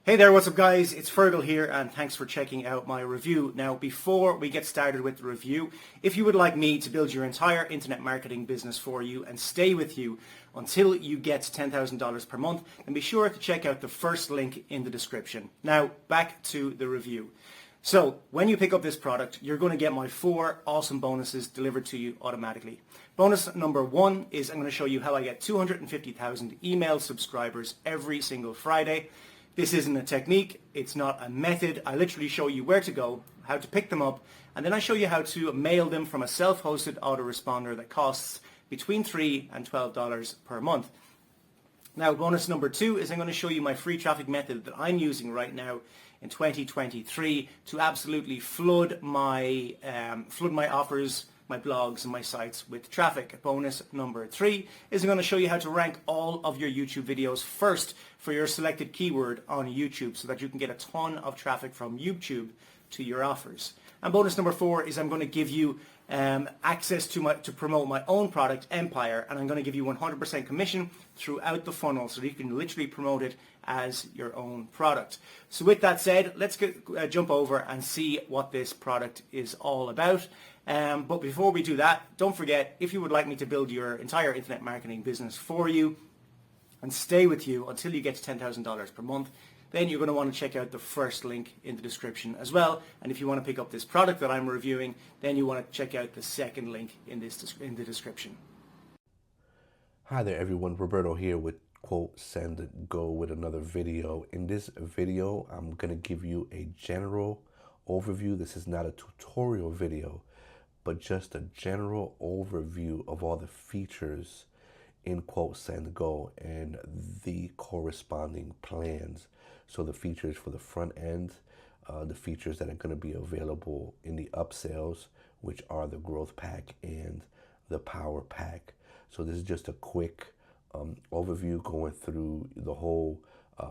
Hey there, what's up guys? It's Fergal here and thanks for checking out my review. Now before we get started with the review, if you would like me to build your entire internet marketing business for you and stay with you until you get $10,000 per month, then be sure to check out the first link in the description. Now back to the review. So when you pick up this product, you're going to get my 4 awesome bonuses delivered to you automatically. Bonus number 1 is I'm going to show you how I get 250,000 email subscribers every single Friday. This isn't a technique, it's not a method. I literally show you where to go, how to pick them up, and then I show you how to mail them from a self-hosted autoresponder that costs between $3 and $12 per month. Now, bonus number 2 is I'm going to show you my free traffic method that I'm using right now in 2023 to absolutely flood my offers, my blogs and my sites with traffic. Bonus number 3 is I'm going to show you how to rank all of your YouTube videos first for your selected keyword on YouTube so that you can get a ton of traffic from YouTube to your offers. And bonus number 4 is I'm going to give you access to promote my own product, Empire, and I'm going to give you 100% commission throughout the funnel so that you can literally promote it as your own product. So with that said, let's jump over and see what this product is all about. But before we do that, don't forget, if you would like me to build your entire internet marketing business for you and stay with you until you get to $10,000 per month, then you're going to want to check out the first link in the description as well. And if you want to pick up this product that I'm reviewing, then you want to check out the second link in the description. Hi there everyone, Roberto here with Quote Send Go with another video. In this video, I'm going to give you a general overview. This is not a tutorial video, but just a general overview of all the features in Quote Send Go and the corresponding plans. So the features for the front end, the features that are going to be available in the upsells, which are the growth pack and the power pack. So this is just a quick overview going through the whole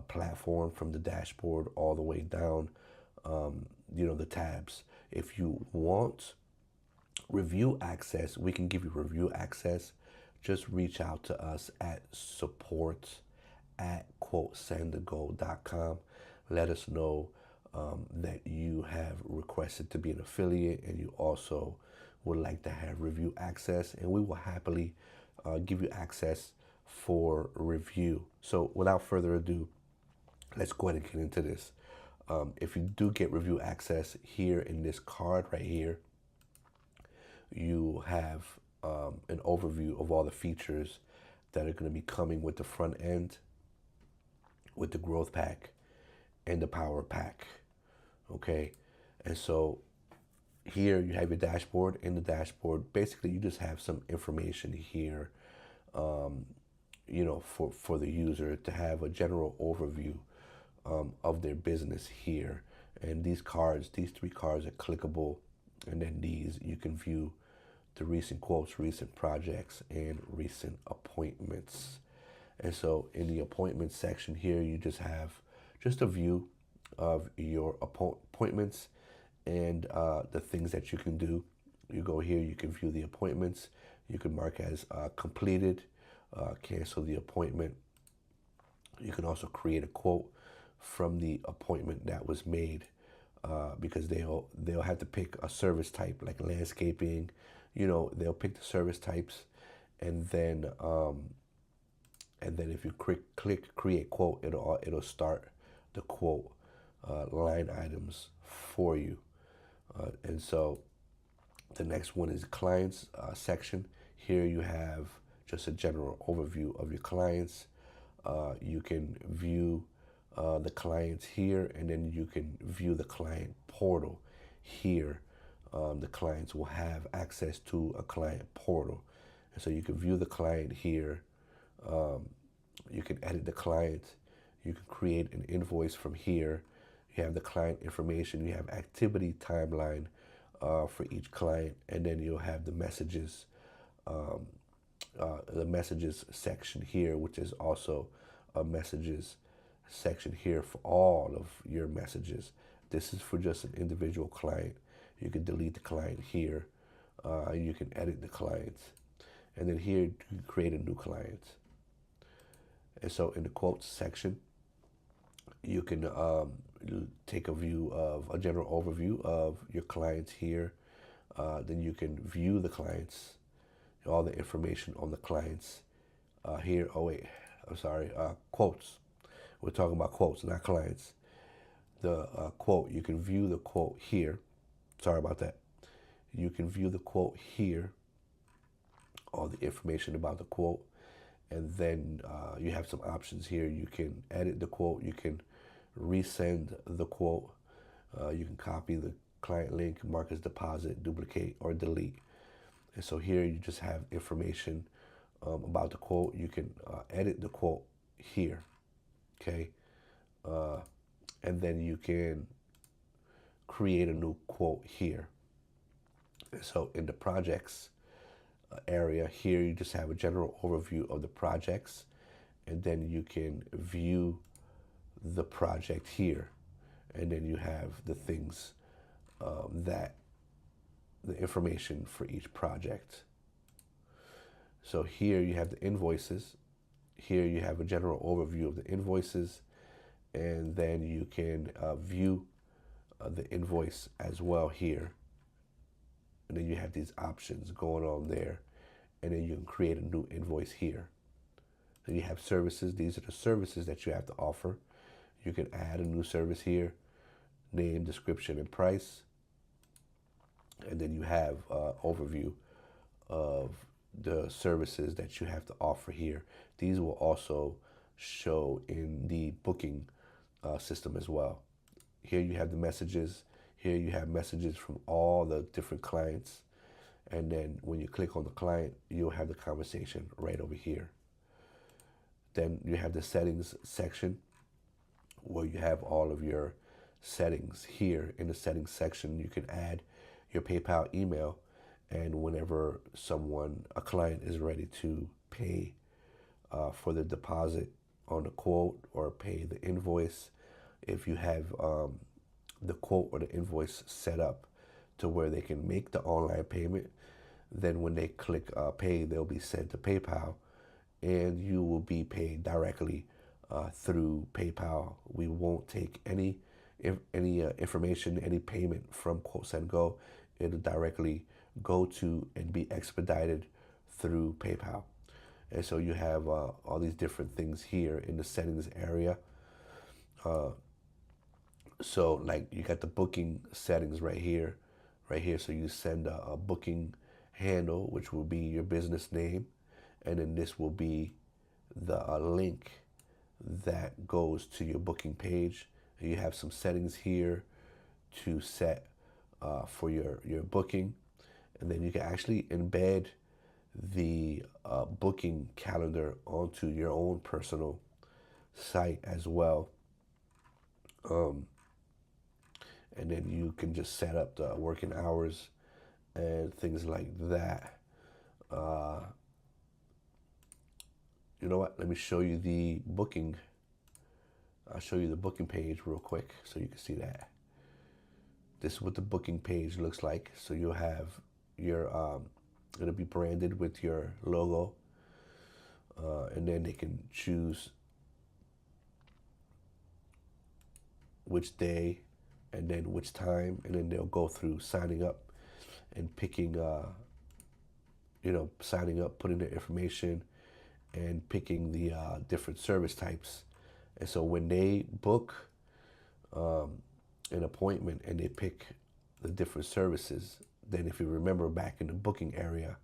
platform from the dashboard all the way down, the tabs. If you want review access, we can give you review access. Just reach out to us at support@quotesendgo.com. Let us know that you have requested to be an affiliate and you also would like to have review access, and we will happily give you access for review. So without further ado, let's go ahead and get into this. If you do get review access here in this card right here, you have an overview of all the features that are going to be coming with the front end, with the growth pack and the power pack. Okay, and so here you have your dashboard. In the dashboard, basically you just have some information here, for the user to have a general overview of their business here. And these 3 cards are clickable, and then these you can view the recent quotes, recent projects, and recent appointments. And so in the appointments section here, you just have just a view of your appointments and the things that you can do. You go here, you can view the appointments. You can mark as completed, cancel the appointment. You can also create a quote from the appointment that was made, because they'll have to pick a service type like landscaping. They'll pick the service types, and then if you click create quote, it'll start the quote line items for you. And so the next one is clients section. Here you have just a general overview of your clients. You can view the clients here, and then you can view the client portal here. The clients will have access to a client portal. And so you can view the client here. You can edit the client. You can create an invoice from here. You have the client information. You have activity timeline for each client. And then you'll have the messages section here, which is also a messages section here for all of your messages. This is for just an individual client. You can delete the client here. You can edit the client. And then here you can create a new client. And so in the quotes section, You can take a general overview of your clients here. Then you can view the clients, all the information on the clients here. Oh wait, I'm sorry. Quotes. We're talking about quotes, not clients. The quote, you can view the quote here. Sorry about that. You can view the quote here, all the information about the quote, and then you have some options here. You can edit the quote, you can resend the quote, you can copy the client link, mark as deposit, duplicate, or delete. And so here you just have information about the quote. You can edit the quote here, okay? And then you can create a new quote here. So in the projects area here, you just have a general overview of the projects, and then you can view the project here, and then you have the things the information for each project. So here you have the invoices. Here you have a general overview of the invoices, and then you can view the invoice as well here. And then you have these options going on there, and then you can create a new invoice here. Then you have services. These are the services that you have to offer. You can add a new service here, name, description, and price. And then you have overview of the services that you have to offer here. These will also show in the booking system as well. Here you have the messages. Here you have messages from all the different clients. And then when you click on the client, you'll have the conversation right over here. Then you have the settings section where you have all of your settings. Here in the settings section, you can add your PayPal email, and whenever a client is ready to pay for the deposit on the quote or pay the invoice, if you have the quote or the invoice set up to where they can make the online payment, then when they click pay, they'll be sent to PayPal, and you will be paid directly through PayPal. We won't take any information, any payment from QuoteSendGo. It'll directly go to and be expedited through PayPal. And so you have all these different things here in the settings area. So like you got the booking settings right here. So you send a booking handle, which will be your business name, and then this will be the link that goes to your booking page. And you have some settings here to set for your booking, and then you can actually embed the booking calendar onto your own personal site as well. And then you can just set up the working hours and things like that. You know what? Let me show you the booking. I'll show you the booking page real quick so you can see that. This is what the booking page looks like. So you'll have your, it'll be branded with your logo. And then they can choose which day and then which time, and then they'll go through signing up and picking, signing up, putting their information, and picking the different service types. And so when they book an appointment and they pick the different services, then if you remember back in the booking area,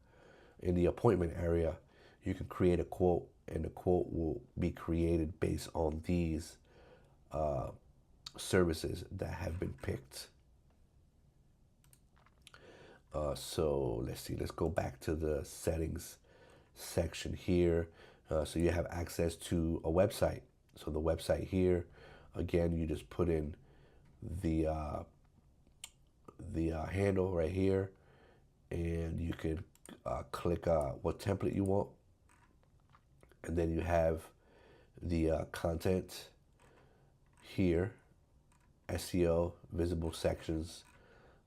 in the appointment area, you can create a quote, and the quote will be created based on these services that have been picked. So let's see, let's go back to the settings section here. So you have access to a website. So the website here, again, you just put in the handle right here, and you can click what template you want, and then you have the content here, SEO, visible sections.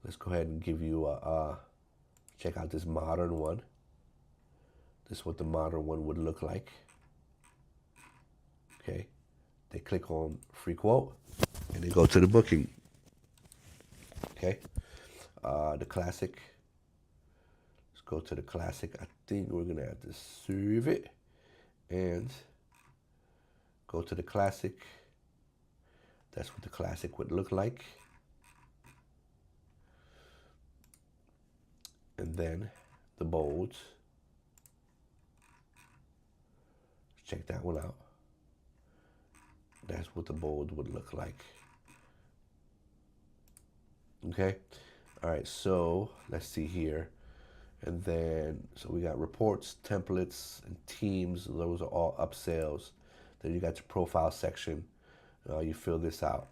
Let's go ahead and give you check out this modern one. This is what the modern one would look like. Okay, they click on free quote, and they go to the booking. Okay, the classic. Let's go to the classic. I think we're gonna have to save it and go to the classic. That's what the classic would look like. And then the bolds. Check that one out. That's what the bold would look like. Okay. All right. So let's see here. And then, so we got reports, templates, and teams. Those are all upsells. Then you got your profile section. You fill this out.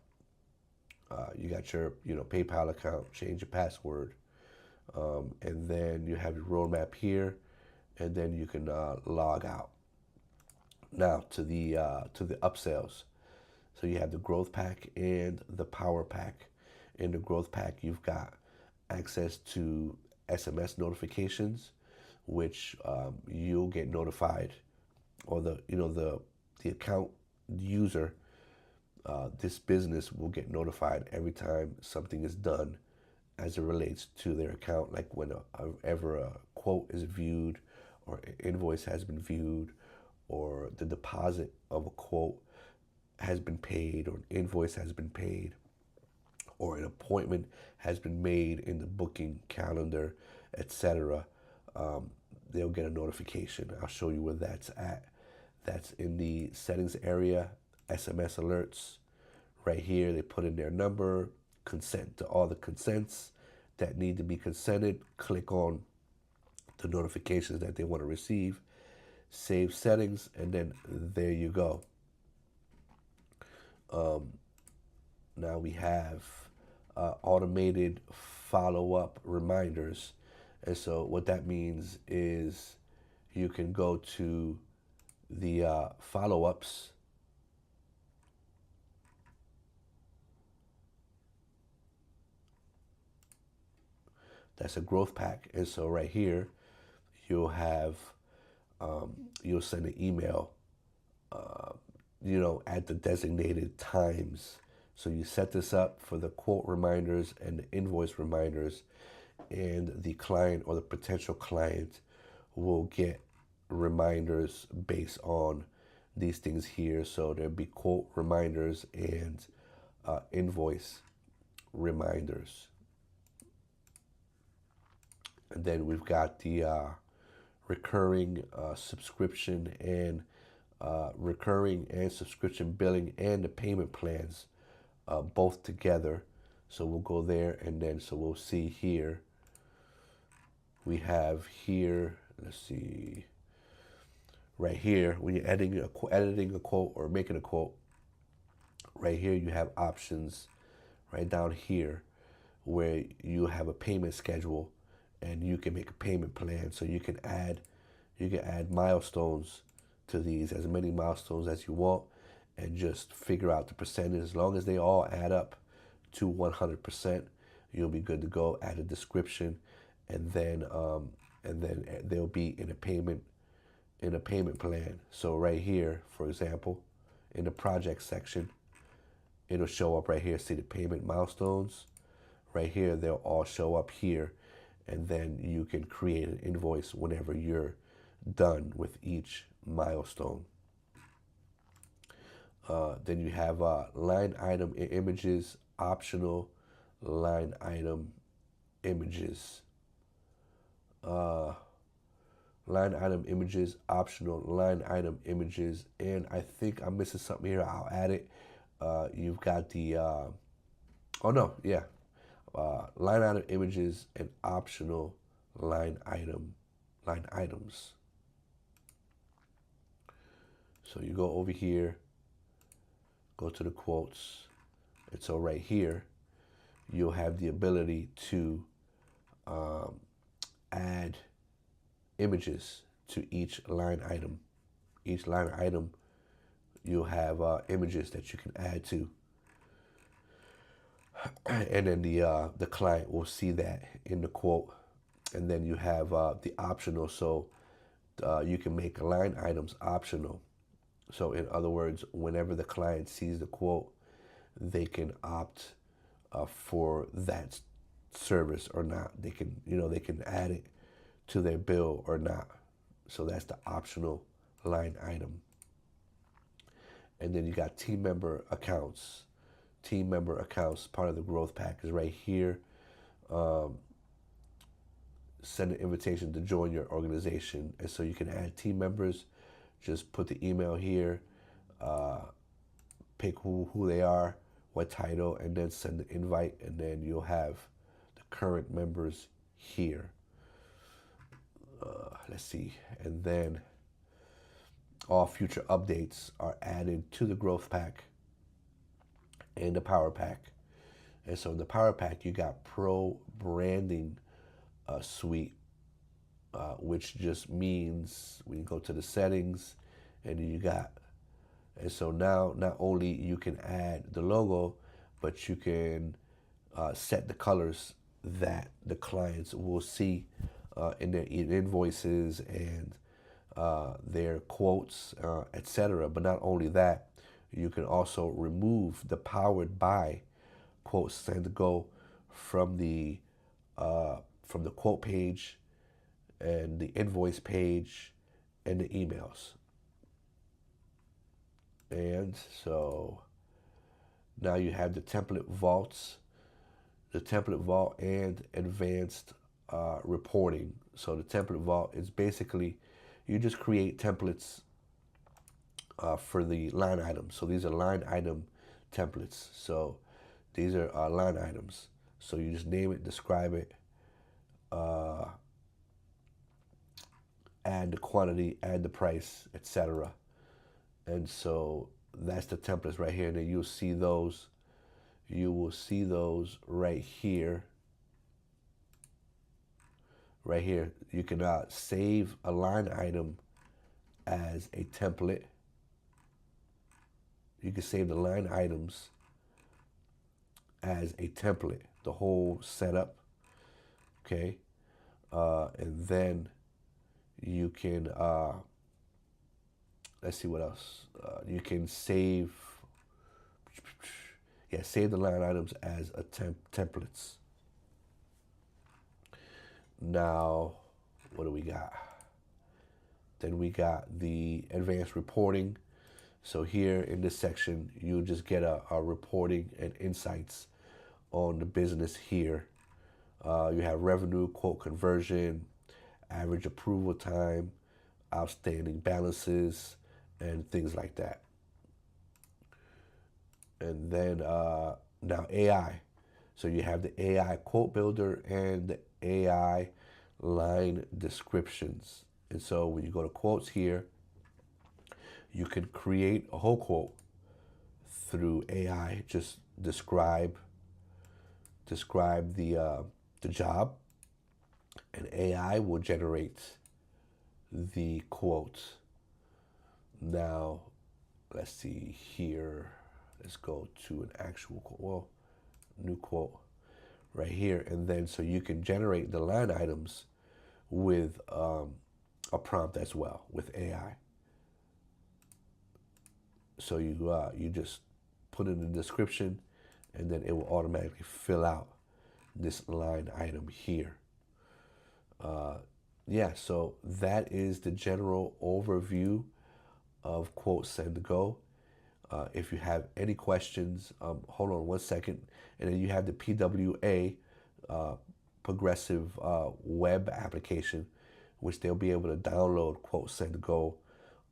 You got your, PayPal account. Change your password. And then you have your roadmap here. And then you can log out. Now to the upsells. So you have the growth pack and the power pack. In the growth pack, you've got access to SMS notifications, which you'll get notified, or the account user, this business will get notified every time something is done as it relates to their account, like whenever a quote is viewed, or an invoice has been viewed, or the deposit of a quote has been paid, or an invoice has been paid, or an appointment has been made in the booking calendar, etc. They'll get a notification. I'll show you where that's at. That's in the settings area, SMS alerts. Right here, they put in their number, consent to all the consents that need to be consented. Click on the notifications that they want to receive. Save settings, and then there you go. Now we have automated follow-up reminders. And so what that means is you can go to the follow-ups. That's a growth pack. And so right here, you'll have, you'll send an email, at the designated times. So you set this up for the quote reminders and the invoice reminders, and the client or the potential client will get reminders based on these things here. So there'll be quote reminders and invoice reminders. And then we've got the recurring subscription and subscription billing, and the payment plans both together. So we'll go there, and then so we'll see here. We have here, let's see, right here, when you're editing a quote or making a quote, right here you have options right down here where you have a payment schedule, and you can make a payment plan. So you can add milestones to these, as many milestones as you want, and just figure out the percentage. As long as they all add up to 100%, you'll be good to go. Add a description, and then they'll be in a payment plan. So right here, for example, in the project section, it'll show up right here. See the payment milestones right here. They'll all show up here, and then you can create an invoice whenever you're done with each milestone. Then you have line item images, optional line item images. Line item images, optional line item images, and I think I'm missing something here. I'll add it. You've got the, line item images and optional line items. So you go over here, go to the quotes, and so right here, you'll have the ability to add images to each line item. Each line item, you'll have images that you can add to, and then the client will see that in the quote. And then you have the optional, so you can make line items optional. So in other words, whenever the client sees the quote, they can opt for that service or not. They can, they can add it to their bill or not. So that's the optional line item. And then you got team member accounts. Team member accounts, part of the growth pack, is right here. Send an invitation to join your organization. And so you can add team members. Just put the email here, pick who they are, what title, and then send the invite, and then you'll have the current members here. Let's see. And then all future updates are added to the growth pack and the power pack. And so in the power pack, you got pro branding suite, which just means we can go to the settings, and you got, and so now not only you can add the logo, but you can set the colors that the clients will see in their invoices and their quotes, etc. But not only that, you can also remove the powered by quote Send to Go from the quote page and the invoice page and the emails. And so now you have the template vaults, the template vault and advanced reporting. So the template vault is basically, you just create templates for the line items. So these are line item templates. So these are line items. So you just name it, describe it, add the quantity, add the price, etc. And so that's the templates right here. And then you'll see those. You will see those right here. Right here. You can save a line item as a template. You can save the line items as a template, the whole setup. Okay. And then you can, let's see what else. You can save, save the line items as a templates. Now, what do we got? Then we got the advanced reporting. So here in this section, you just get a reporting and insights on the business here. You have revenue, quote conversion, average approval time, outstanding balances, and things like that. And then now AI. So you have the AI quote builder and the AI line descriptions. And so when you go to quotes here, you can create a whole quote through AI. Just describe the job, and AI will generate the quote. Now, let's see here. Let's go to an actual quote. Well, new quote right here. And then so you can generate the line items with a prompt as well with AI. So you just put in the description, and then it will automatically fill out this line item here. So that is the general overview of quote Send to Go. If you have any questions, hold on one second. And then you have the PWA, Progressive Web Application, which they'll be able to download quote Send to Go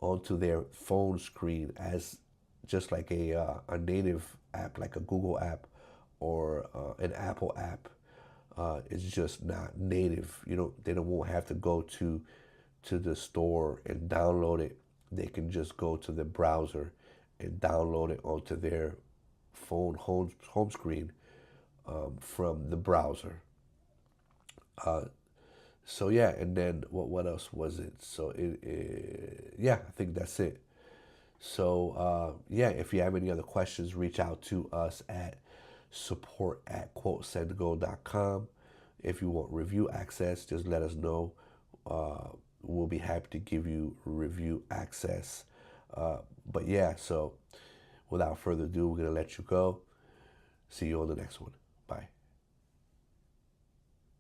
onto their phone screen as just like a native app, like a Google app or an Apple app. It's just not native. They won't have to go to the store and download it. They can just go to the browser and download it onto their phone home screen from the browser. And then what else was it? So I think that's it. So if you have any other questions, reach out to us at support@quotesendtogo.com. If you want review access, just let us know. We'll be happy to give you review access But yeah, so without further ado, we're going to let you go. See you on the next one. Bye.